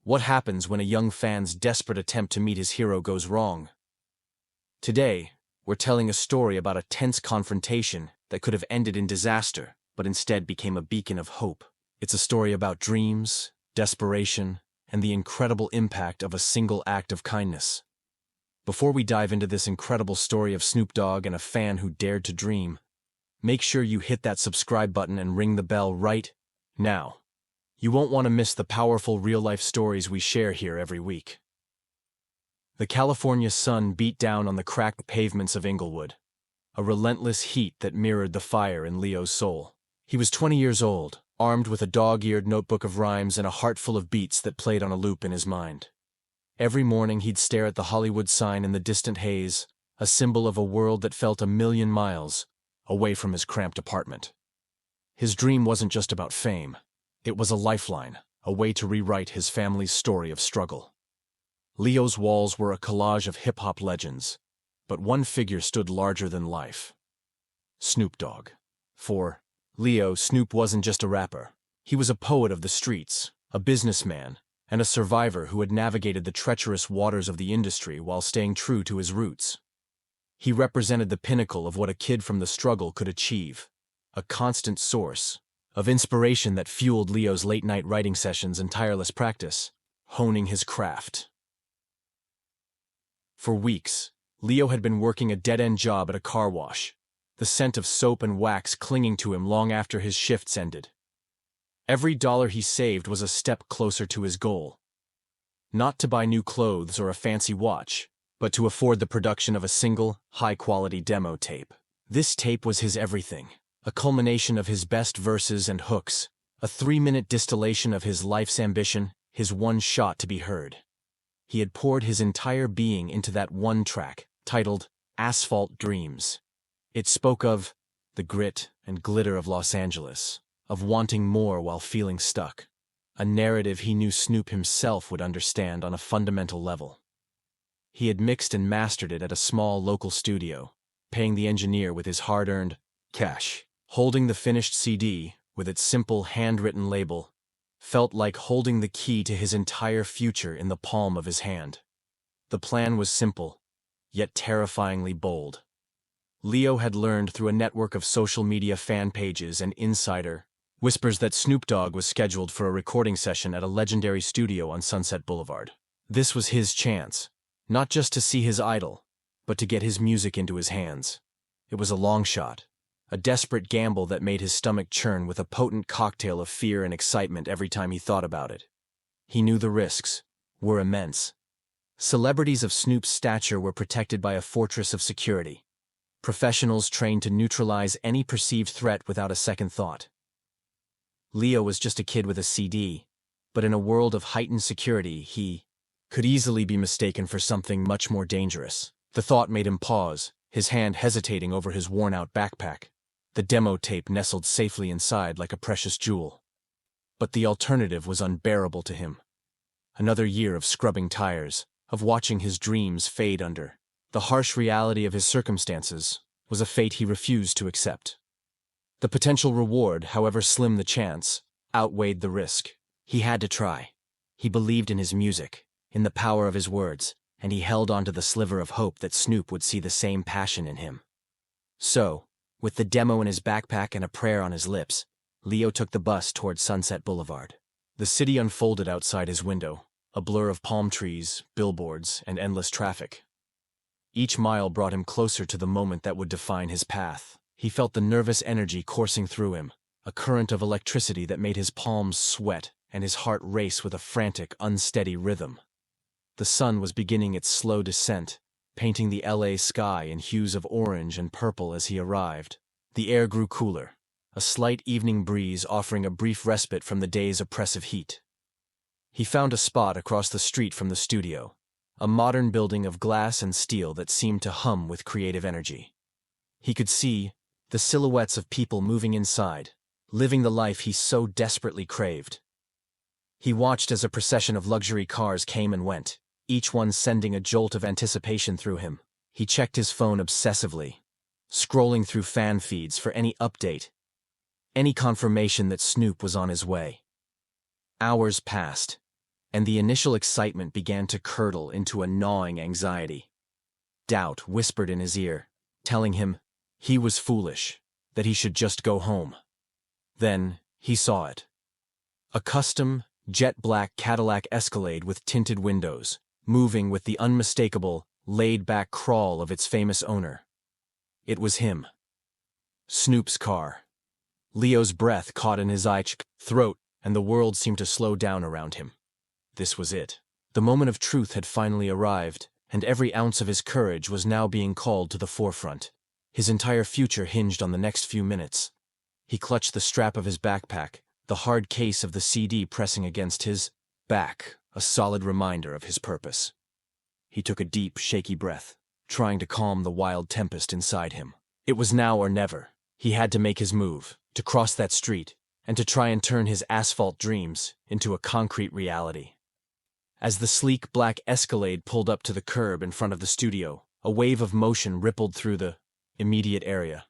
What happens when a young fan's desperate attempt to meet his hero goes wrong? Today, we're telling a story about a tense confrontation that could have ended in disaster, but instead became a beacon of hope. It's a story about dreams, desperation, and the incredible impact of a single act of kindness. Before we dive into this incredible story of Snoop Dogg and a fan who dared to dream, make sure you hit that subscribe button and ring the bell right now. You won't want to miss the powerful real-life stories we share here every week. The California sun beat down on the cracked pavements of Inglewood, a relentless heat that mirrored the fire in Leo's soul. He was 20 years old, armed with a dog-eared notebook of rhymes and a heart full of beats that played on a loop in his mind. Every morning he'd stare at the Hollywood sign in the distant haze, a symbol of a world that felt a million miles away from his cramped apartment. His dream wasn't just about fame. It was a lifeline, a way to rewrite his family's story of struggle. Leo's walls were a collage of hip-hop legends, but one figure stood larger than life: Snoop Dogg. For Leo, Snoop wasn't just a rapper. He was a poet of the streets, a businessman, and a survivor who had navigated the treacherous waters of the industry while staying true to his roots. He represented the pinnacle of what a kid from the struggle could achieve, a constant source of inspiration that fueled Leo's late-night writing sessions and tireless practice, honing his craft. For weeks, Leo had been working a dead-end job at a car wash, the scent of soap and wax clinging to him long after his shifts ended. Every dollar he saved was a step closer to his goal. Not to buy new clothes or a fancy watch, but to afford the production of a single, high-quality demo tape. This tape was his everything, a culmination of his best verses and hooks, a 3-minute distillation of his life's ambition, his one shot to be heard. He had poured his entire being into that one track, titled Asphalt Dreams. It spoke of the grit and glitter of Los Angeles, of wanting more while feeling stuck, a narrative he knew Snoop himself would understand on a fundamental level. He had mixed and mastered it at a small local studio, paying the engineer with his hard-earned cash. Holding the finished CD, with its simple handwritten label, felt like holding the key to his entire future in the palm of his hand. The plan was simple, yet terrifyingly bold. Leo had learned through a network of social media fan pages and insider whispers that Snoop Dogg was scheduled for a recording session at a legendary studio on Sunset Boulevard. This was his chance, not just to see his idol, but to get his music into his hands. It was a long shot, a desperate gamble that made his stomach churn with a potent cocktail of fear and excitement every time he thought about it. He knew the risks were immense. Celebrities of Snoop's stature were protected by a fortress of security, professionals trained to neutralize any perceived threat without a second thought. Leo was just a kid with a CD, but in a world of heightened security, he could easily be mistaken for something much more dangerous. The thought made him pause, his hand hesitating over his worn-out backpack, the demo tape nestled safely inside like a precious jewel. But the alternative was unbearable to him. Another year of scrubbing tires, of watching his dreams fade under the harsh reality of his circumstances, was a fate he refused to accept. The potential reward, however slim the chance, outweighed the risk. He had to try. He believed in his music, in the power of his words, and he held on to the sliver of hope that Snoop would see the same passion in him. So, with the demo in his backpack and a prayer on his lips, Leo took the bus toward Sunset Boulevard. The city unfolded outside his window, a blur of palm trees, billboards, and endless traffic. Each mile brought him closer to the moment that would define his path. He felt the nervous energy coursing through him, a current of electricity that made his palms sweat and his heart race with a frantic, unsteady rhythm. The sun was beginning its slow descent, painting the LA sky in hues of orange and purple as he arrived. The air grew cooler, a slight evening breeze offering a brief respite from the day's oppressive heat. He found a spot across the street from the studio, a modern building of glass and steel that seemed to hum with creative energy. He could see the silhouettes of people moving inside, living the life he so desperately craved. He watched as a procession of luxury cars came and went, each one sending a jolt of anticipation through him. He checked his phone obsessively, scrolling through fan feeds for any update, any confirmation that Snoop was on his way. Hours passed, and the initial excitement began to curdle into a gnawing anxiety. Doubt whispered in his ear, telling him he was foolish, that he should just go home. Then he saw it. A custom, jet-black Cadillac Escalade with tinted windows, moving with the unmistakable, laid-back crawl of its famous owner. It was him. Snoop's car. Leo's breath caught in his throat, and the world seemed to slow down around him. This was it. The moment of truth had finally arrived, and every ounce of his courage was now being called to the forefront. His entire future hinged on the next few minutes. He clutched the strap of his backpack, the hard case of the CD pressing against his back, a solid reminder of his purpose. He took a deep, shaky breath, trying to calm the wild tempest inside him. It was now or never. He had to make his move, to cross that street, and to try and turn his asphalt dreams into a concrete reality. As the sleek black Escalade pulled up to the curb in front of the studio, a wave of motion rippled through the immediate area.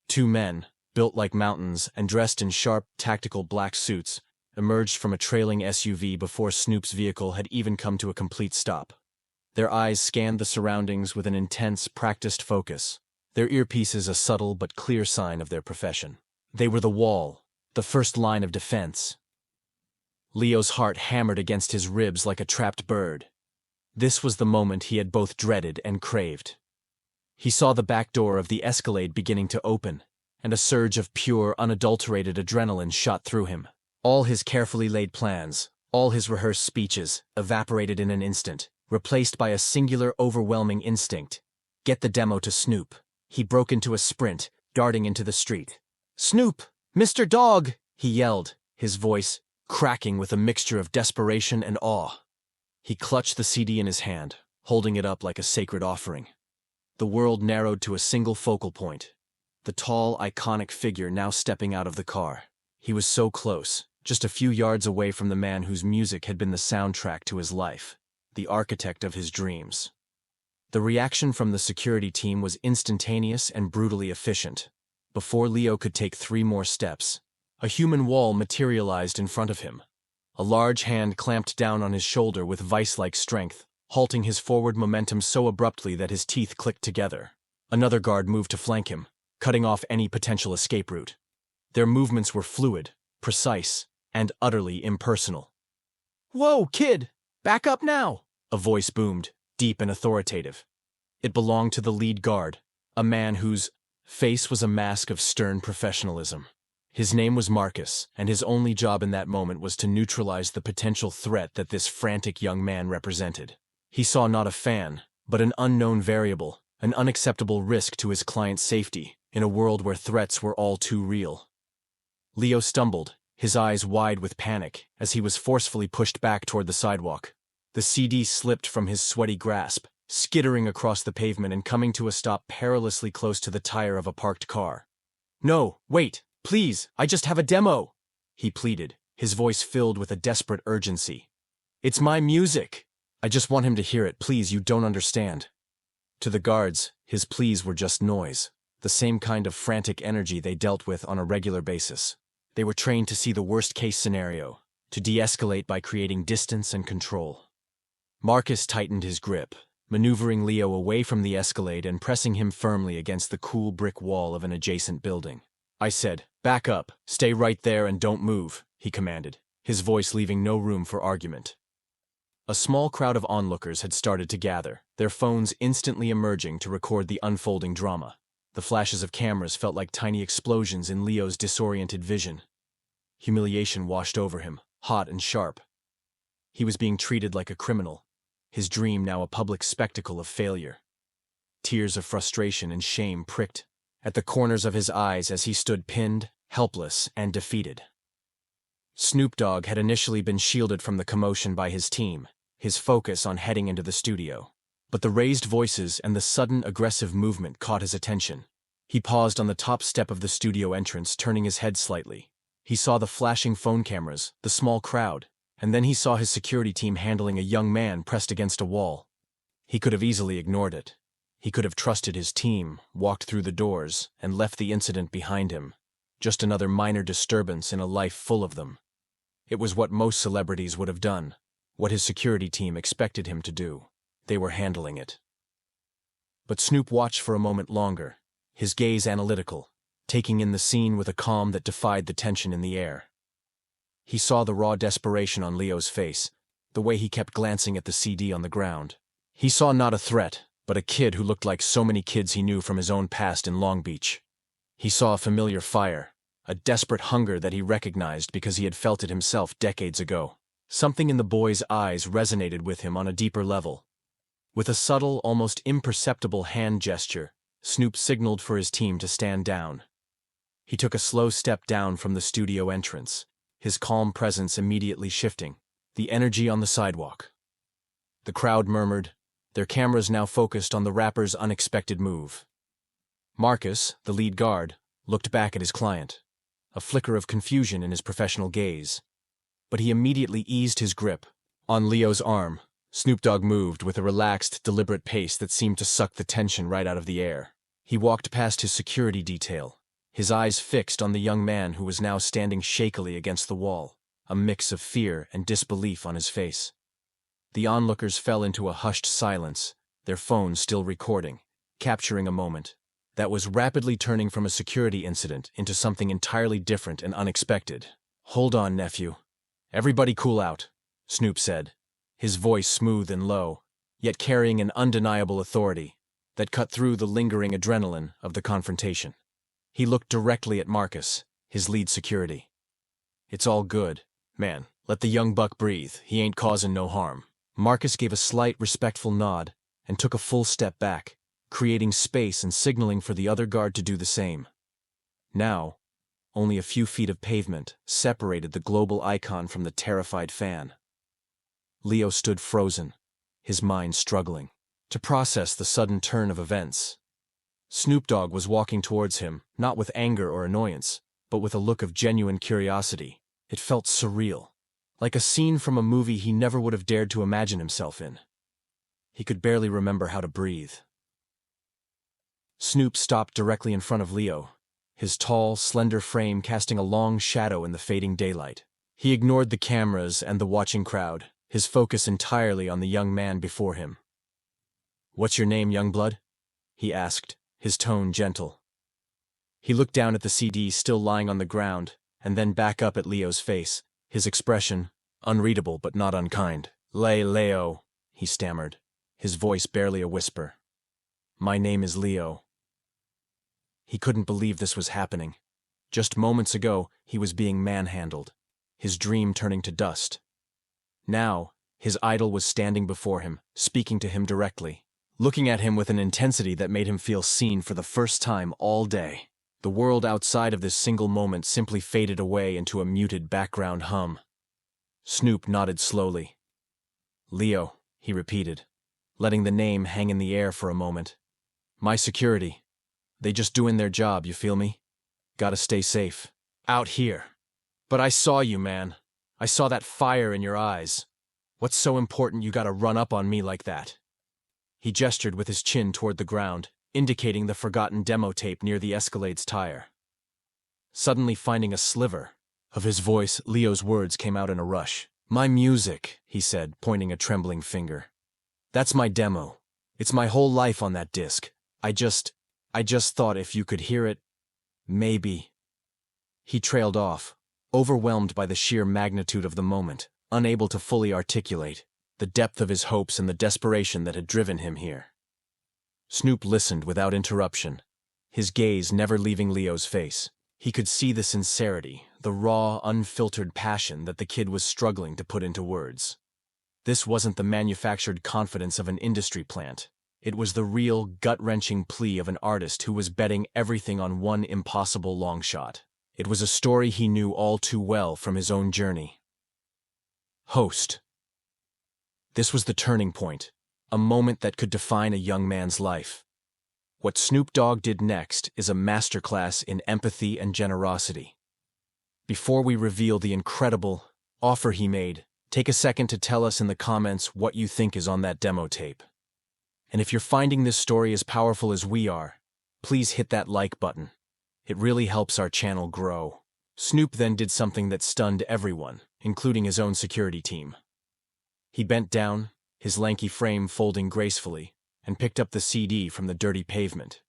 Two men, built like mountains and dressed in sharp, tactical black suits, emerged from a trailing SUV before Snoop's vehicle had even come to a complete stop. Their eyes scanned the surroundings with an intense, practiced focus, their earpieces a subtle but clear sign of their profession. They were the wall, the first line of defense. Leo's heart hammered against his ribs like a trapped bird. This was the moment he had both dreaded and craved. He saw the back door of the Escalade beginning to open, and a surge of pure, unadulterated adrenaline shot through him. All his carefully laid plans, all his rehearsed speeches, evaporated in an instant, replaced by a singular, overwhelming instinct. Get the demo to Snoop. He broke into a sprint, darting into the street. "Snoop! Mr. Dogg!" he yelled, his voice cracking with a mixture of desperation and awe. He clutched the CD in his hand, holding it up like a sacred offering. The world narrowed to a single focal point. The tall, iconic figure now stepping out of the car. He was so close, just a few yards away from the man whose music had been the soundtrack to his life, the architect of his dreams. The reaction from the security team was instantaneous and brutally efficient. Before Leo could take 3 more steps, a human wall materialized in front of him. A large hand clamped down on his shoulder with vice-like strength, halting his forward momentum so abruptly that his teeth clicked together. Another guard moved to flank him, cutting off any potential escape route. Their movements were fluid, precise, and utterly impersonal. "Whoa, kid! Back up now!" a voice boomed, deep and authoritative. It belonged to the lead guard, a man whose face was a mask of stern professionalism. His name was Marcus, and his only job in that moment was to neutralize the potential threat that this frantic young man represented. He saw not a fan, but an unknown variable, an unacceptable risk to his client's safety, in a world where threats were all too real. Leo stumbled, his eyes wide with panic, as he was forcefully pushed back toward the sidewalk. The CD slipped from his sweaty grasp, skittering across the pavement and coming to a stop perilously close to the tire of a parked car. "No, wait, please, I just have a demo," he pleaded, his voice filled with a desperate urgency. "It's my music. I just want him to hear it, please, you don't understand." To the guards, his pleas were just noise, the same kind of frantic energy they dealt with on a regular basis. They were trained to see the worst-case scenario, to de-escalate by creating distance and control. Marcus tightened his grip, maneuvering Leo away from the Escalade and pressing him firmly against the cool brick wall of an adjacent building. "I said, back up, stay right there and don't move," he commanded, his voice leaving no room for argument. A small crowd of onlookers had started to gather, their phones instantly emerging to record the unfolding drama. The flashes of cameras felt like tiny explosions in Leo's disoriented vision. Humiliation washed over him, hot and sharp. He was being treated like a criminal, his dream now a public spectacle of failure. Tears of frustration and shame pricked at the corners of his eyes as he stood pinned, helpless, and defeated. Snoop Dogg had initially been shielded from the commotion by his team, his focus on heading into the studio. But the raised voices and the sudden aggressive movement caught his attention. He paused on the top step of the studio entrance, turning his head slightly. He saw the flashing phone cameras, the small crowd, and then he saw his security team handling a young man pressed against a wall. He could have easily ignored it. He could have trusted his team, walked through the doors, and left the incident behind him. Just another minor disturbance in a life full of them. It was what most celebrities would have done. what his security team expected him to do. They were handling it. But Snoop watched for a moment longer, his gaze analytical, taking in the scene with a calm that defied the tension in the air. He saw the raw desperation on Leo's face, the way he kept glancing at the CD on the ground. He saw not a threat, but a kid who looked like so many kids he knew from his own past in Long Beach. He saw a familiar fire, a desperate hunger that he recognized because he had felt it himself decades ago. Something in the boy's eyes resonated with him on a deeper level. With a subtle, almost imperceptible hand gesture, Snoop signaled for his team to stand down. He took a slow step down from the studio entrance, his calm presence immediately shifting, the energy on the sidewalk. The crowd murmured, their cameras now focused on the rapper's unexpected move. Marcus, the lead guard, looked back at his client, a flicker of confusion in his professional gaze. But he immediately eased his grip. On Leo's arm, Snoop Dogg moved with a relaxed, deliberate pace that seemed to suck the tension right out of the air. He walked past his security detail, his eyes fixed on the young man who was now standing shakily against the wall, a mix of fear and disbelief on his face. The onlookers fell into a hushed silence, their phones still recording, capturing a moment that was rapidly turning from a security incident into something entirely different and unexpected. "Hold on, nephew. Everybody cool out," Snoop said, his voice smooth and low, yet carrying an undeniable authority that cut through the lingering adrenaline of the confrontation. He looked directly at Marcus, his lead security. "It's all good, man. Let the young buck breathe. He ain't causing no harm." Marcus gave a slight, respectful nod and took a full step back, creating space and signaling for the other guard to do the same. Now, only a few feet of pavement separated the global icon from the terrified fan. Leo stood frozen, his mind struggling to process the sudden turn of events. Snoop Dogg was walking towards him, not with anger or annoyance, but with a look of genuine curiosity. It felt surreal, like a scene from a movie he never would have dared to imagine himself in. He could barely remember how to breathe. Snoop stopped directly in front of Leo, his tall, slender frame casting a long shadow in the fading daylight. He ignored the cameras and the watching crowd, his focus entirely on the young man before him. "What's your name, young blood?" he asked, his tone gentle. He looked down at the CD still lying on the ground, and then back up at Leo's face, his expression unreadable but not unkind. Leo," he stammered, his voice barely a whisper. "My name is Leo." He couldn't believe this was happening. Just moments ago, he was being manhandled, his dream turning to dust. Now, his idol was standing before him, speaking to him directly, looking at him with an intensity that made him feel seen for the first time all day. The world outside of this single moment simply faded away into a muted background hum. Snoop nodded slowly. "Leo," he repeated, letting the name hang in the air for a moment. "My security. They just doing their job, you feel me? Gotta stay safe. Out here. But I saw you, man. I saw that fire in your eyes. What's so important you gotta run up on me like that?" He gestured with his chin toward the ground, indicating the forgotten demo tape near the Escalade's tire. Suddenly finding a sliver of his voice, Leo's words came out in a rush. "My music," he said, pointing a trembling finger. "That's my demo. It's my whole life on that disc. I just thought if you could hear it, maybe." He trailed off, overwhelmed by the sheer magnitude of the moment, unable to fully articulate the depth of his hopes and the desperation that had driven him here. Snoop listened without interruption, his gaze never leaving Leo's face. He could see the sincerity, the raw, unfiltered passion that the kid was struggling to put into words. This wasn't the manufactured confidence of an industry plant. It was the real, gut-wrenching plea of an artist who was betting everything on one impossible long shot. It was a story he knew all too well from his own journey. Host. This was the turning point, a moment that could define a young man's life. What Snoop Dogg did next is a masterclass in empathy and generosity. Before we reveal the incredible offer he made, take a second to tell us in the comments what you think is on that demo tape. And if you're finding this story as powerful as we are, please hit that like button. It really helps our channel grow. Snoop then did something that stunned everyone, including his own security team. He bent down, his lanky frame folding gracefully, and picked up the CD from the dirty pavement.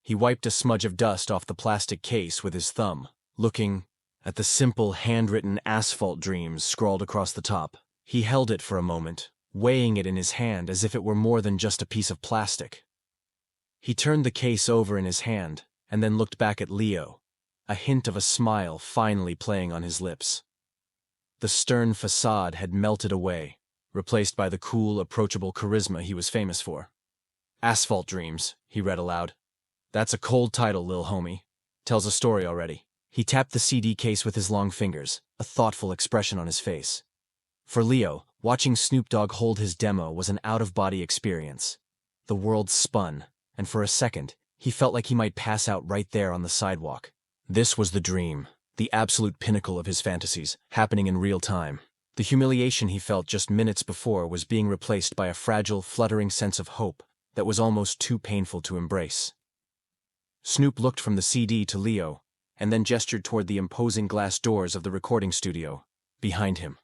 He wiped a smudge of dust off the plastic case with his thumb, looking at the simple handwritten Asphalt Dreams scrawled across the top. He held it for a moment, weighing it in his hand as if it were more than just a piece of plastic. He turned the case over in his hand and then looked back at Leo, a hint of a smile finally playing on his lips. The stern facade had melted away, replaced by the cool, approachable charisma he was famous for. Asphalt Dreams, he read aloud. That's a cold title, lil homie. Tells a story already. He tapped the CD case with his long fingers, a thoughtful expression on his face. For Leo, watching Snoop Dogg hold his demo was an out-of-body experience. The world spun, and for a second, he felt like he might pass out right there on the sidewalk. This was the dream, the absolute pinnacle of his fantasies, happening in real time. The humiliation he felt just minutes before was being replaced by a fragile, fluttering sense of hope that was almost too painful to embrace. Snoop looked from the CD to Leo, and then gestured toward the imposing glass doors of the recording studio, behind him.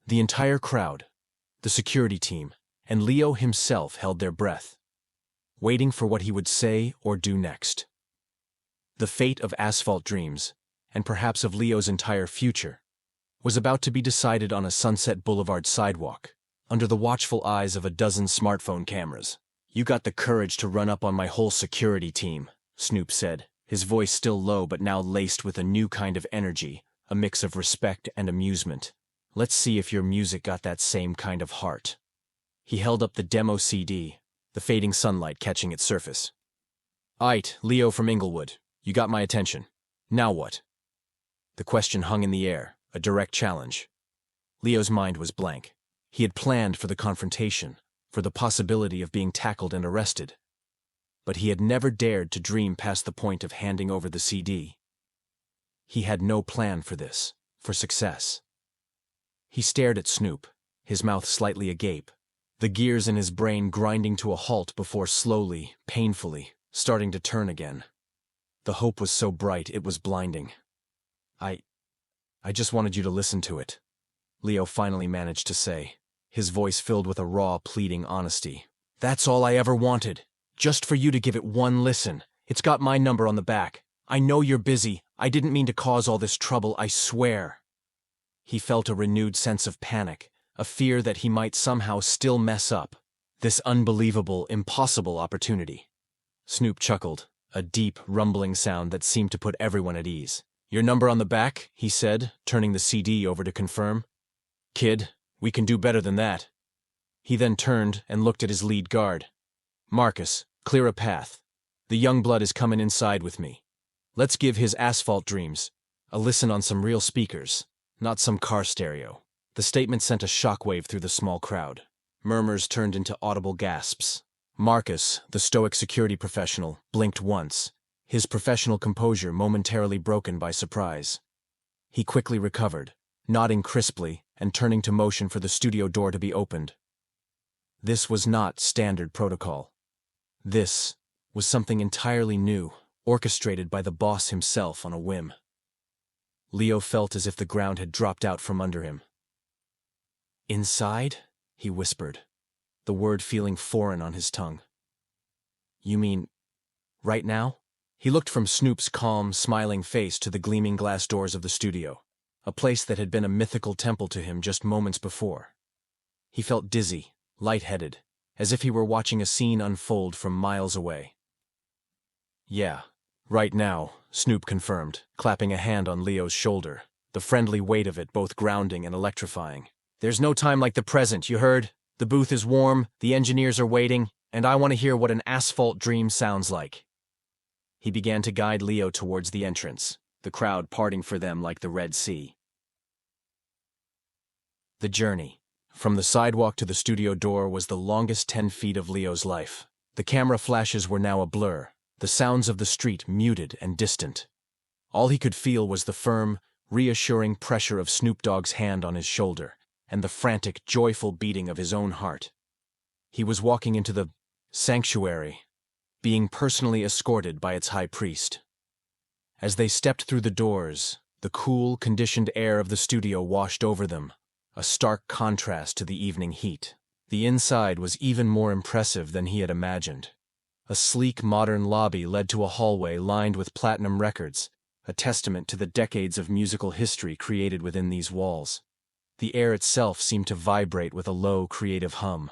The entire crowd, the security team, and Leo himself held their breath, waiting for what he would say or do next. The fate of Asphalt Dreams, and perhaps of Leo's entire future, was about to be decided on a Sunset Boulevard sidewalk, under the watchful eyes of a dozen smartphone cameras. "You got the courage to run up on my whole security team," Snoop said, his voice still low but now laced with a new kind of energy, a mix of respect and amusement. "Let's see if your music got that same kind of heart." He held up the demo CD, the fading sunlight catching its surface. "Aight, Leo from Inglewood, you got my attention. Now what?" The question hung in the air, a direct challenge. Leo's mind was blank. He had planned for the confrontation, for the possibility of being tackled and arrested. But he had never dared to dream past the point of handing over the CD. He had no plan for this, for success. He stared at Snoop, his mouth slightly agape, the gears in his brain grinding to a halt before slowly, painfully, starting to turn again. The hope was so bright it was blinding. I just wanted you to listen to it," Leo finally managed to say, his voice filled with a raw, pleading honesty. "That's all I ever wanted. Just for you to give it one listen. It's got my number on the back. I know you're busy. I didn't mean to cause all this trouble, I swear." He felt a renewed sense of panic, a fear that he might somehow still mess up this unbelievable, impossible opportunity. Snoop chuckled, a deep, rumbling sound that seemed to put everyone at ease. "Your number on the back," he said, turning the CD over to confirm. "Kid, we can do better than that." He then turned and looked at his lead guard. "Marcus, clear a path. The young blood is coming inside with me. Let's give his Asphalt Dreams a listen on some real speakers, not some car stereo." The statement sent a shockwave through the small crowd. Murmurs turned into audible gasps. Marcus, the stoic security professional, blinked once, his professional composure momentarily broken by surprise. He quickly recovered, nodding crisply and turning to motion for the studio door to be opened. This was not standard protocol. This was something entirely new, orchestrated by the boss himself on a whim. Leo felt as if the ground had dropped out from under him. "Inside?" he whispered, the word feeling foreign on his tongue. "You mean, right now?" He looked from Snoop's calm, smiling face to the gleaming glass doors of the studio, a place that had been a mythical temple to him just moments before. He felt dizzy, lightheaded, as if he were watching a scene unfold from miles away. "Yeah, right now," Snoop confirmed, clapping a hand on Leo's shoulder, the friendly weight of it both grounding and electrifying. "There's no time like the present, you heard? The booth is warm, the engineers are waiting, and I want to hear what an Asphalt Dream sounds like." He began to guide Leo towards the entrance, the crowd parting for them like the Red Sea. The journey from the sidewalk to the studio door was the longest 10 feet of Leo's life. The camera flashes were now a blur, the sounds of the street muted and distant. All he could feel was the firm, reassuring pressure of Snoop Dogg's hand on his shoulder, and the frantic, joyful beating of his own heart. He was walking into the sanctuary, being personally escorted by its high priest. As they stepped through the doors, the cool, conditioned air of the studio washed over them, a stark contrast to the evening heat. The inside was even more impressive than he had imagined. A sleek modern lobby led to a hallway lined with platinum records, a testament to the decades of musical history created within these walls. The air itself seemed to vibrate with a low, creative hum.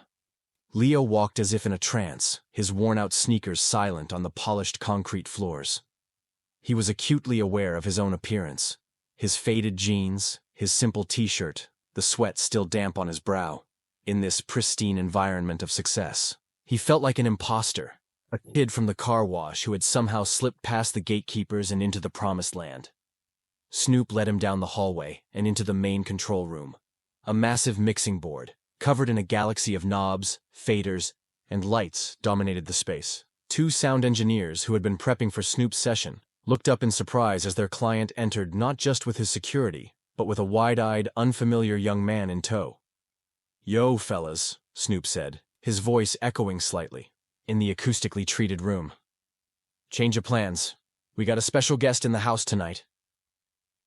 Leo walked as if in a trance, his worn-out sneakers silent on the polished concrete floors. He was acutely aware of his own appearance. His faded jeans, his simple t-shirt, the sweat still damp on his brow. In this pristine environment of success, he felt like an imposter, a kid from the car wash who had somehow slipped past the gatekeepers and into the promised land. Snoop led him down the hallway and into the main control room. A massive mixing board, covered in a galaxy of knobs, faders, and lights, dominated the space. Two sound engineers who had been prepping for Snoop's session looked up in surprise as their client entered, not just with his security, but with a wide-eyed, unfamiliar young man in tow. "Yo, fellas," Snoop said, his voice echoing slightly, in the acoustically treated room. "Change of plans. We got a special guest in the house tonight."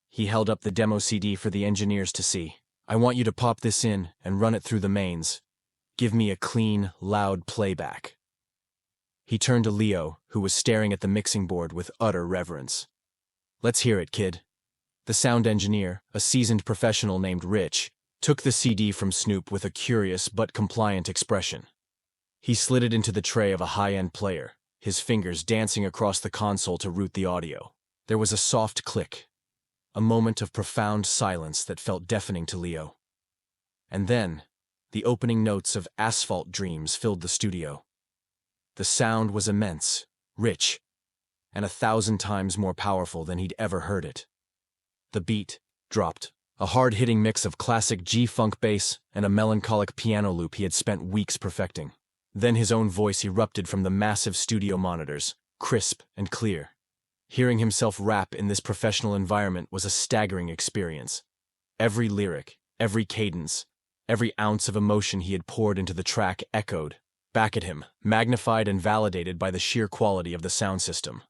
He held up the demo CD for the engineers to see. "I want you to pop this in and run it through the mains. Give me a clean, loud playback." He turned to Leo, who was staring at the mixing board with utter reverence. "Let's hear it, kid." The sound engineer, a seasoned professional named Rich, took the CD from Snoop with a curious but compliant expression. He slid it into the tray of a high-end player, his fingers dancing across the console to route the audio. There was a soft click, a moment of profound silence that felt deafening to Leo. And then, the opening notes of Asphalt Dreams filled the studio. The sound was immense, rich, and 1,000 times more powerful than he'd ever heard it. The beat dropped, a hard-hitting mix of classic G-funk bass and a melancholic piano loop he had spent weeks perfecting. Then his own voice erupted from the massive studio monitors, crisp and clear. Hearing himself rap in this professional environment was a staggering experience. Every lyric, every cadence, every ounce of emotion he had poured into the track echoed back at him, magnified and validated by the sheer quality of the sound system.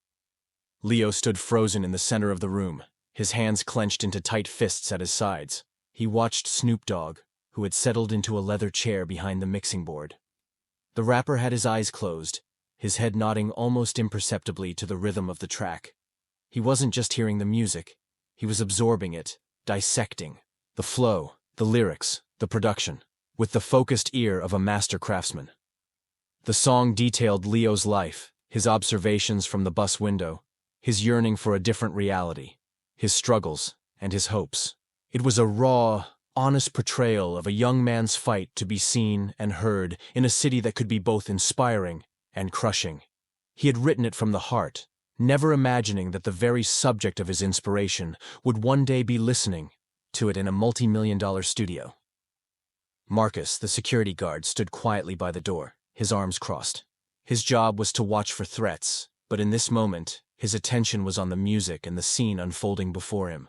Leo stood frozen in the center of the room, his hands clenched into tight fists at his sides. He watched Snoop Dogg, who had settled into a leather chair behind the mixing board. The rapper had his eyes closed, his head nodding almost imperceptibly to the rhythm of the track. He wasn't just hearing the music, he was absorbing it, dissecting the flow, the lyrics, the production, with the focused ear of a master craftsman. The song detailed Leo's life, his observations from the bus window, his yearning for a different reality, his struggles, and his hopes. It was a raw, honest portrayal of a young man's fight to be seen and heard in a city that could be both inspiring and crushing. He had written it from the heart, never imagining that the very subject of his inspiration would one day be listening to it in a multi-million-dollar studio. Marcus, the security guard, stood quietly by the door, his arms crossed. His job was to watch for threats, but in this moment, his attention was on the music and the scene unfolding before him.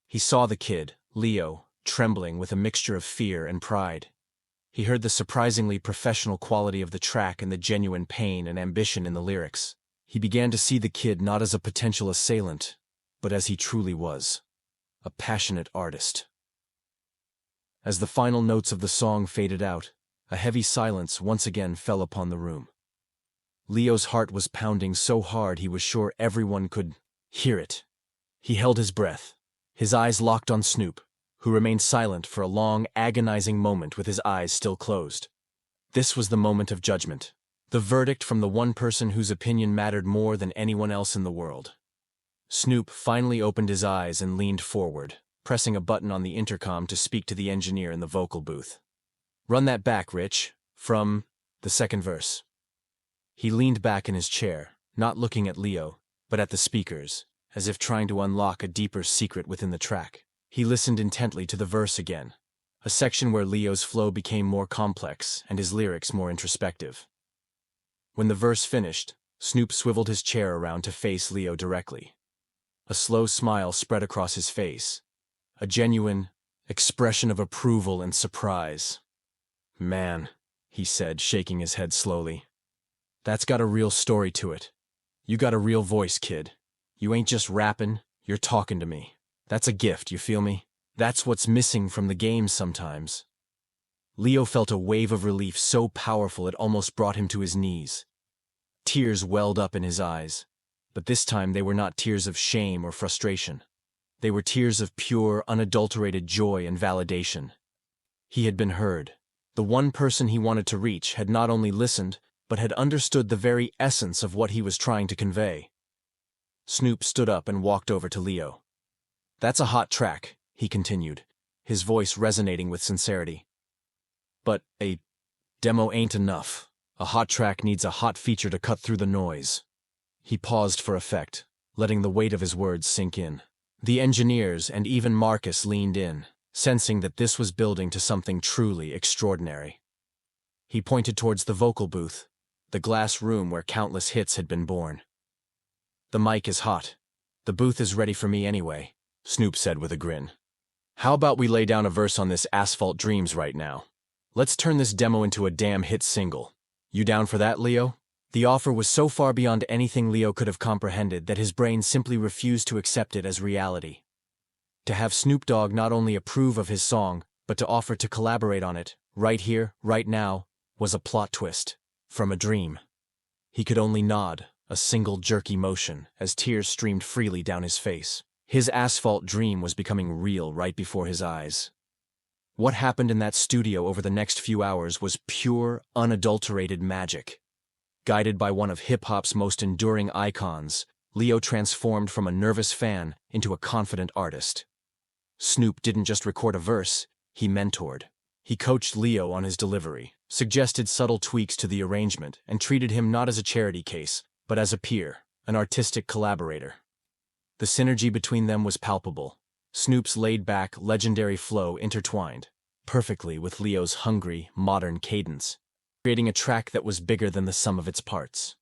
He saw the kid, Leo, trembling with a mixture of fear and pride. He heard the surprisingly professional quality of the track and the genuine pain and ambition in the lyrics. He began to see the kid not as a potential assailant, but as he truly was, a passionate artist. As the final notes of the song faded out, a heavy silence once again fell upon the room. Leo's heart was pounding so hard he was sure everyone could hear it. He held his breath, his eyes locked on Snoop, who remained silent for a long, agonizing moment with his eyes still closed. This was the moment of judgment, the verdict from the one person whose opinion mattered more than anyone else in the world. Snoop finally opened his eyes and leaned forward, pressing a button on the intercom to speak to the engineer in the vocal booth. "Run that back, Rich, from the second verse." He leaned back in his chair, not looking at Leo, but at the speakers, as if trying to unlock a deeper secret within the track. He listened intently to the verse again, a section where Leo's flow became more complex and his lyrics more introspective. When the verse finished, Snoop swiveled his chair around to face Leo directly. A slow smile spread across his face, a genuine expression of approval and surprise. "Man," he said, shaking his head slowly, "that's got a real story to it. You got a real voice, kid. You ain't just rapping, you're talking to me. That's a gift, you feel me?" That's what's missing from the game sometimes. Leo felt a wave of relief so powerful it almost brought him to his knees. Tears welled up in his eyes, but this time they were not tears of shame or frustration. They were tears of pure, unadulterated joy and validation. He had been heard. The one person he wanted to reach had not only listened, but had understood the very essence of what he was trying to convey. Snoop stood up and walked over to Leo. "That's a hot track," he continued, his voice resonating with sincerity. "But a demo ain't enough. A hot track needs a hot feature to cut through the noise." He paused for effect, letting the weight of his words sink in. The engineers and even Marcus leaned in, sensing that this was building to something truly extraordinary. He pointed towards the vocal booth, the glass room where countless hits had been born. "The mic is hot. The booth is ready for me anyway," Snoop said with a grin. "How about we lay down a verse on this Asphalt Dreams right now? Let's turn this demo into a damn hit single. You down for that, Leo?" The offer was so far beyond anything Leo could have comprehended that his brain simply refused to accept it as reality. To have Snoop Dogg not only approve of his song, but to offer to collaborate on it, right here, right now, was a plot twist, from a dream. He could only nod, a single jerky motion, as tears streamed freely down his face. His asphalt dream was becoming real right before his eyes. What happened in that studio over the next few hours was pure, unadulterated magic. Guided by one of hip-hop's most enduring icons, Leo transformed from a nervous fan into a confident artist. Snoop didn't just record a verse, he mentored. He coached Leo on his delivery, suggested subtle tweaks to the arrangement, and treated him not as a charity case, but as a peer, an artistic collaborator. The synergy between them was palpable. Snoop's laid-back, legendary flow intertwined perfectly with Leo's hungry, modern cadence, creating a track that was bigger than the sum of its parts.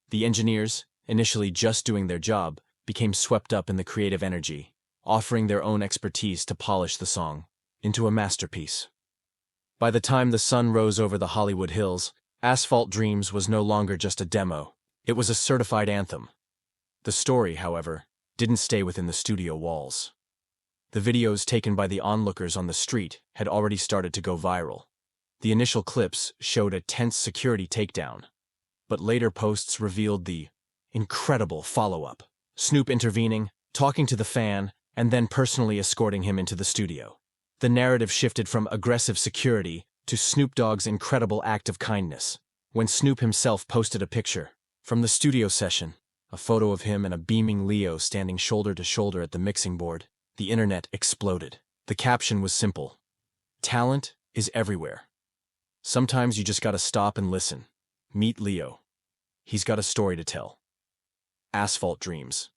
The engineers, initially just doing their job, became swept up in the creative energy, offering their own expertise to polish the song into a masterpiece. By the time the sun rose over the Hollywood Hills, Asphalt Dreams was no longer just a demo. It was a certified anthem. The story, however, didn't stay within the studio walls. The videos taken by the onlookers on the street had already started to go viral. The initial clips showed a tense security takedown, but later posts revealed the incredible follow-up. Snoop intervening, talking to the fan, and then personally escorting him into the studio. The narrative shifted from aggressive security to Snoop Dogg's incredible act of kindness. When Snoop himself posted a picture from the studio session, a photo of him and a beaming Leo standing shoulder to shoulder at the mixing board, the internet exploded. The caption was simple: "Talent is everywhere. Sometimes you just gotta stop and listen. Meet Leo. He's got a story to tell." Asphalt Dreams.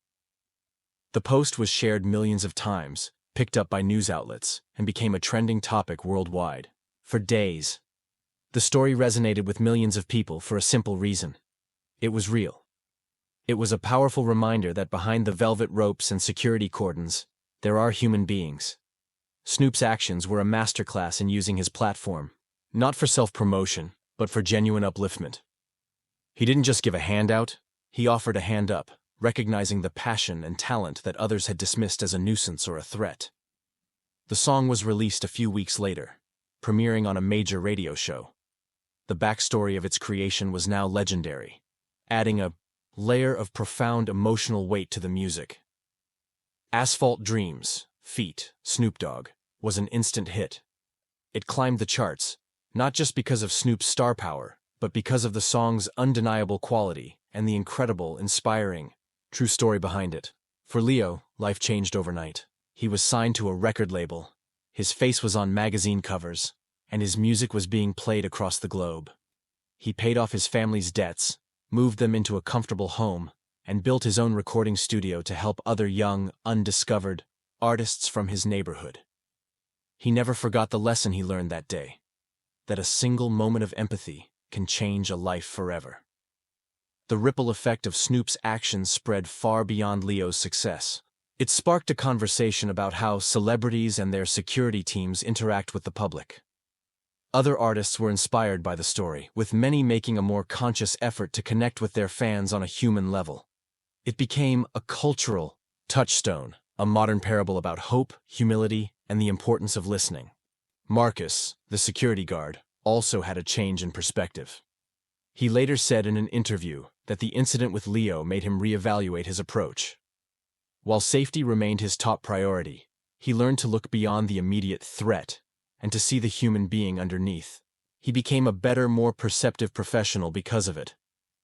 The post was shared millions of times, picked up by news outlets, and became a trending topic worldwide. For days, the story resonated with millions of people for a simple reason: it was real. It was a powerful reminder that behind the velvet ropes and security cordons, there are human beings. Snoop's actions were a masterclass in using his platform, not for self-promotion, but for genuine upliftment. He didn't just give a handout, he offered a hand up, recognizing the passion and talent that others had dismissed as a nuisance or a threat. The song was released a few weeks later, premiering on a major radio show. The backstory of its creation was now legendary, adding a layer of profound emotional weight to the music. Asphalt Dreams, feat. Snoop Dogg, was an instant hit. It climbed the charts, not just because of Snoop's star power, but because of the song's undeniable quality and the incredible, inspiring, true story behind it. For Leo, life changed overnight. He was signed to a record label, his face was on magazine covers, and his music was being played across the globe. He paid off his family's debts, moved them into a comfortable home, and built his own recording studio to help other young, undiscovered artists from his neighborhood. He never forgot the lesson he learned that day: that a single moment of empathy can change a life forever. The ripple effect of Snoop's actions spread far beyond Leo's success. It sparked a conversation about how celebrities and their security teams interact with the public. Other artists were inspired by the story, with many making a more conscious effort to connect with their fans on a human level. It became a cultural touchstone, a modern parable about hope, humility, and the importance of listening. Marcus, the security guard, also had a change in perspective. He later said in an interview that the incident with Leo made him reevaluate his approach. While safety remained his top priority, he learned to look beyond the immediate threat and to see the human being underneath. He became a better, more perceptive professional because of it,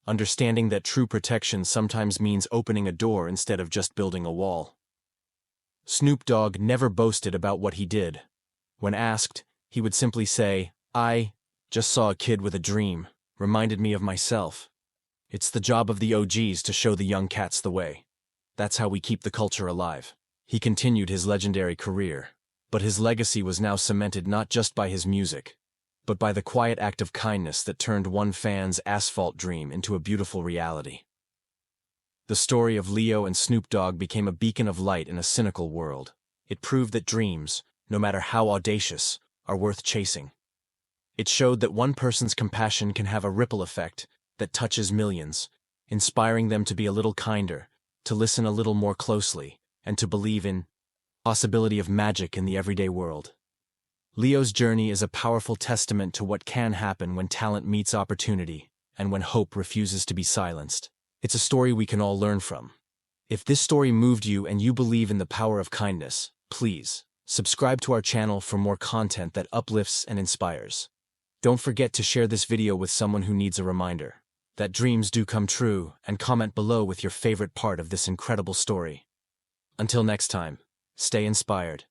understanding that true protection sometimes means opening a door instead of just building a wall. Snoop Dogg never boasted about what he did. When asked, he would simply say, "I just saw a kid with a dream, reminded me of myself. It's the job of the OGs to show the young cats the way. That's how we keep the culture alive." He continued his legendary career, but his legacy was now cemented not just by his music, but by the quiet act of kindness that turned one fan's asphalt dream into a beautiful reality. The story of Leo and Snoop Dogg became a beacon of light in a cynical world. It proved that dreams, no matter how audacious, are worth chasing. It showed that one person's compassion can have a ripple effect that touches millions, inspiring them to be a little kinder, to listen a little more closely, and to believe in the possibility of magic in the everyday world. Leo's journey is a powerful testament to what can happen when talent meets opportunity and when hope refuses to be silenced. It's a story we can all learn from. If this story moved you and you believe in the power of kindness, please subscribe to our channel for more content that uplifts and inspires. Don't forget to share this video with someone who needs a reminder that dreams do come true, and comment below with your favorite part of this incredible story. Until next time, stay inspired.